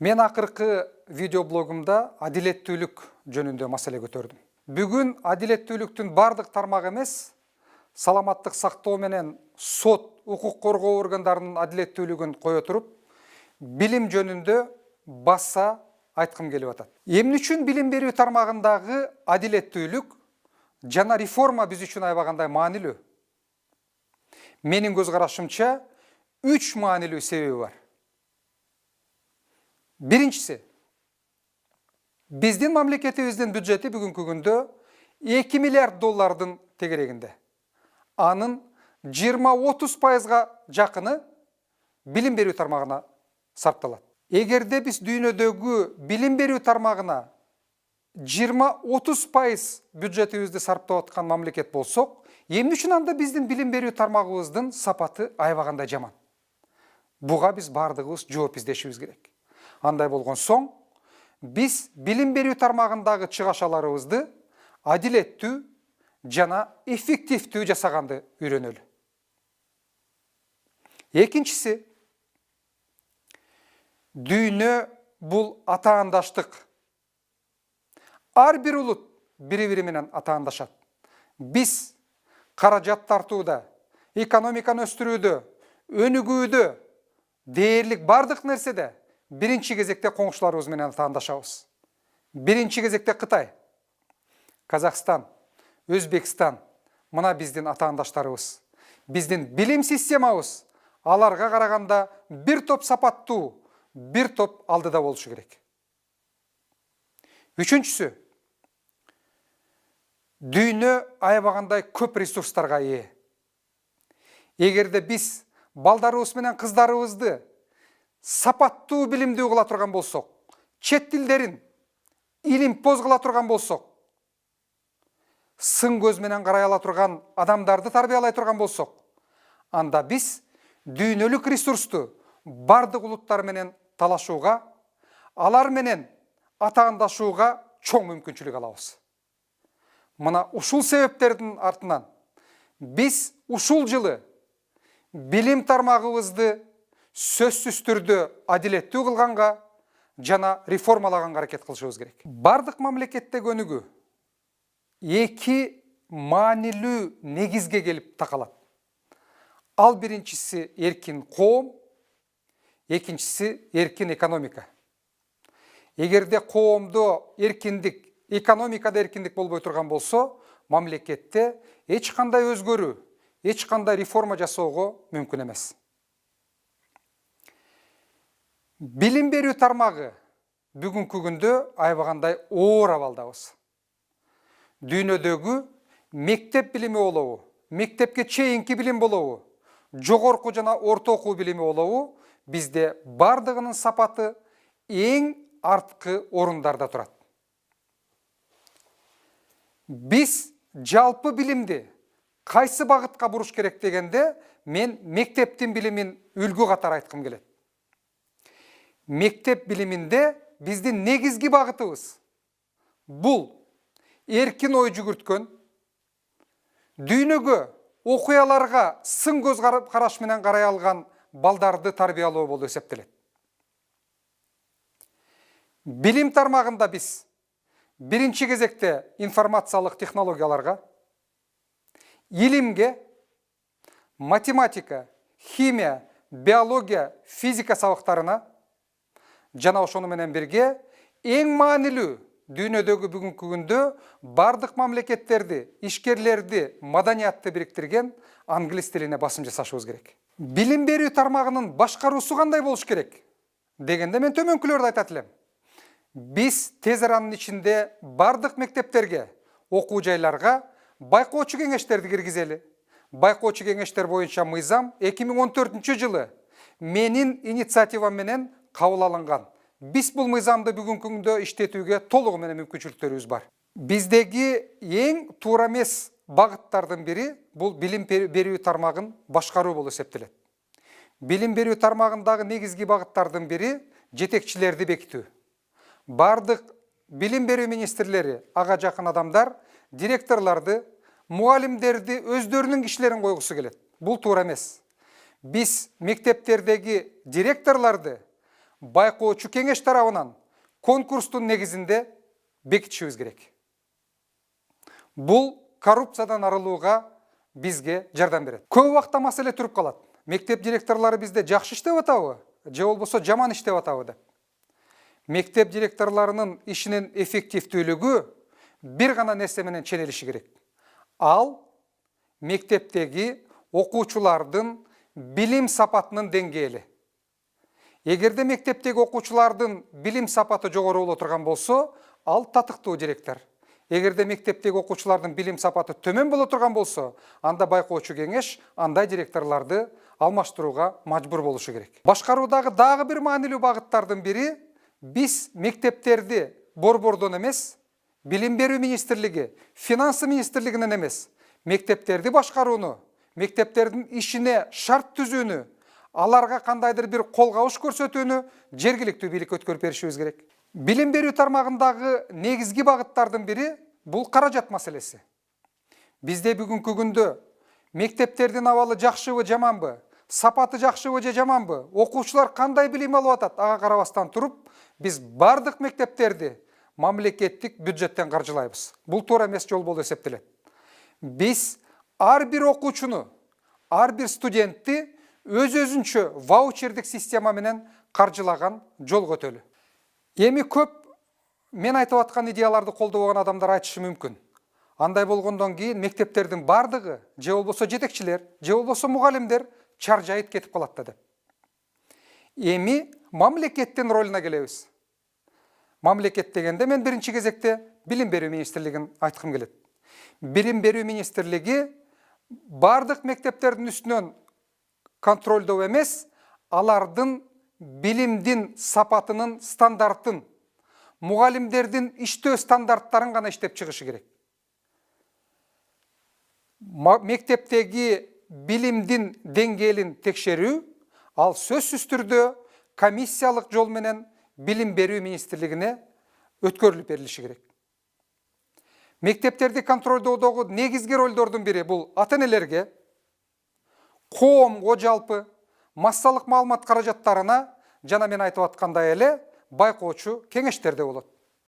Мен акыркы видеоблогумда адилеттүүлүк жөнүндө маселе көтөрдүм. Бүгүн адилеттүүлүктүн бардык тармагы эмес, саламаттык сактоо менен сот, укук коргоо органдарынын адилеттүүлүгүн кое туруп, билим жөнүндө баса айткым келип атат. Эмне үчүн билим берүү тармагындагы адилеттүүлүк жана реформа биз үчүн аябагандай маанилүү? Менин көз карашымча 3 маанилүү себеби бар. Биринчиси, биздин мамлекетибиздин бюджети бүгүнкү күндө 2 миллиард доллардын тегерегинде. Анын 20-30%га жакыны билим берүү тармагына сарпталат. Эгерде биз дүйнөдөгү билим берүү тармагына 20-30% бюджетибизди сарптап аткан мамлекет болсок, эмне үчүн анда биздин билим берүү тармагыбыздын сапаты аябагандай жаман? Буга биз бардыгыбыз жооп издешибиз керек. Андай болгон соң, биз билим берүү тармагындагы чыгашаларыбызды адилеттүү жана эффективдүү жасаганды үйрөнөлү. Экинчиси, дүйнө бул атаандаштык. Ар бир улут бири-бири менен атаандашат. Биз каражат тартууда, экономиканы өстүрүүдө, өнүгүүдө, дээрлик бардык нерседе биринчи кезекте коңшуларыбыз менен атаандашабыз. Биринчи кезекте Кытай, Казакстан, Өзбекстан, мына биздин атаандаштарыбыз. Биздин билим системабыз аларга караганда бир топ сапаттуу, бир топ алдыда болушу керек. Үчүнчүсү, дүйнө аябагандай көп ресурстарга ээ. Эгерде биз балдарыбыз менен кыздарыбызды сапаттуу билимдүү кыла турган болсок, чет тилдерин илимпоз кыла турган болсок, сын көз менен карай ала турган адамдарды тарбиялай турган болсок, анда биз дүйнөлүк ресурсту бардык улуттар менен талашууга, алар менен атаандашууга чоң мүмкүнчүлүк алабыз. Мына ушул себептердин артынан биз ушул жылы билим тармагыбызды сөзсүз түрдө адилеттүү кылганга жана реформалаганга аракет кылышыбыз керек. Бардык мамлекетте өнүгүү 2 маанилүү негизге келип такалат. Ал биринчиси эркин коом, экинчиси эркин экономика. Эгерде коомдо эркиндик, экономикада эркиндик болбой турган болсо, мамлекетте эч кандай өзгөрүү, эч кандай реформа жасоого мүмкүн эмес. Билим берүү тармагы бүгүнкү күндө аябагандай оор абалдабыз. Дүйнөдөгү мектеп билими болобу, мектепке чейинки билим болобу, жогорку жана орто окуу билими болобу, бизде бардыгынын сапаты эң арткы орундарда турат. Биз жалпы билимди кайсы багытка буруш керек дегенде, мен мектептин билимин үлгү катары айткым келет. Мектеп билиминде биздин негизги багытыбыз бул эркин ой жүгүрткөн, дүйнөгө, окуяларга сын көз караш менен карай алган балдарды тарбиялоо болуп эсептелет. Билим тармагында биз биринчи кезекте информациялык технологияларга, илимге, математика, химия, биология, физика сабактарына жана ошону менен бирге эң маанилүү дүйнөдөгү бүгүнкү күндө бардык мамлекеттерди, ишкерлерди, маданиятты бириктирген англис тилине басым жасашыбыз керек. Билим берүү тармагынын башкаруусу кандай болуш керек дегенде мен төмөнкүлөрдү айтат элем. Биз тез аранын ичинде бардык мектептерге, окуу жайларга байкоочу кеңештерди киргизели. Байкоочу кеңештер боюнча мыйзам 2014 жылы менин инициативам менен кабыл алынган. Биз бул мыйзамды бүгүнкү күндө иштетүүгө толугу менен мүмкүнчүлүктөрүбүз бар. Биздеги эң туура эмес багыттардын бири бул билим берүү тармагын башкаруу болуп эсептелет. Билим берүү тармагындагы негизги багыттардын бири жетекчилерди бекитүү. Бардык билим берүү министрлери, ага жакын адамдар, директорлорду, мугалимдерди өздөрүнүн кишилерин койгусу келет. Бул туура эмес. Биз мектептердеги директорлорду байкоочу кеңеш тарабынан конкурстун негизинде бекитишибиз керек. Бул коррупциядан арылууга бизге жардам берет. Көп убакта маселе туруп калат. Мектеп директорлору бизде жакшы иштеп атабы, же болбосо жаман иштеп атабы деп. Мектеп директорлорунун ишинин эффективдүүлүгү бир гана нерсе менен ченелиши керек. Ал мектептеги окуучулардын билим сапатынын деңгээли. Эгерде мектептеги окуучулардын билим сапаты жогору боло турган болсо, ал татыктуу директор. Эгерде мектептеги окуучулардын билим сапаты төмөн боло турган болсо, анда байкоочу кеңеш андай директорлорду алмаштырууга мажбур болушу керек. Башкаруудагы дагы бир маанилүү багыттардын бири, биз мектептерди борбордон эмес, билим берүү министрлиги, финансы министрлигинен эмес, мектептерди башкарууну, мектептердин ишине шарт түзүүнү, аларга кандайдыр бир кол кабыш көрсөтүүнү жергиликтүү бийликке өткөрүп беришибиз керек. Билим берүү тармагындагы негизги багыттардын бири бул каражат маселеси. Бизде бүгүнкү күндө мектептердин абалы жакшыбы, жаманбы, сапаты жакшыбы же жаманбы, окуучулар кандай билим алып атат, ага карабастан туруп, биз бардык мектептерди мамлекеттик бюджеттен каржылайбыз. Бул туура эмес жол болуп эсептелет. Биз ар бир окуучуну, ар бир студентти өз-өзүнчө ваучердик система менен каржылаган жол көтөлү. Эми көп мен айтып аткан идеяларды колдобогон адамдар айтышы мүмкүн. Андай болгондон кийин мектептердин бардыгы, же болбосо жетекчилер, же болбосо мугалимдер чаржайып кетип калат да деп. Эми мамлекеттин ролуна келебиз. Мамлекет дегенде мен биринчи кезекте билим берүү министрлигин айткым келет. Билим берүү министрлиги бардык мектептердин үстүнөн контролдоо эмес, алардын билимдин сапатынын стандартын, мугалимдердин иштөө стандарттарын гана иштеп чыгышы керек. Мектептеги билимдин деңгээлин текшерүү, ал сөзсүз түрдө комиссиялык жол менен билим берүү министрлигине өткөрүлүп берилиши керек. Мектептерди контролдоодогу негизги ролдордун бири бул ата-энелерге, коомго жалпы, массалык маалымат каражаттарына, жана мен айтып аткандай эле байкоочу кеңештерде болот.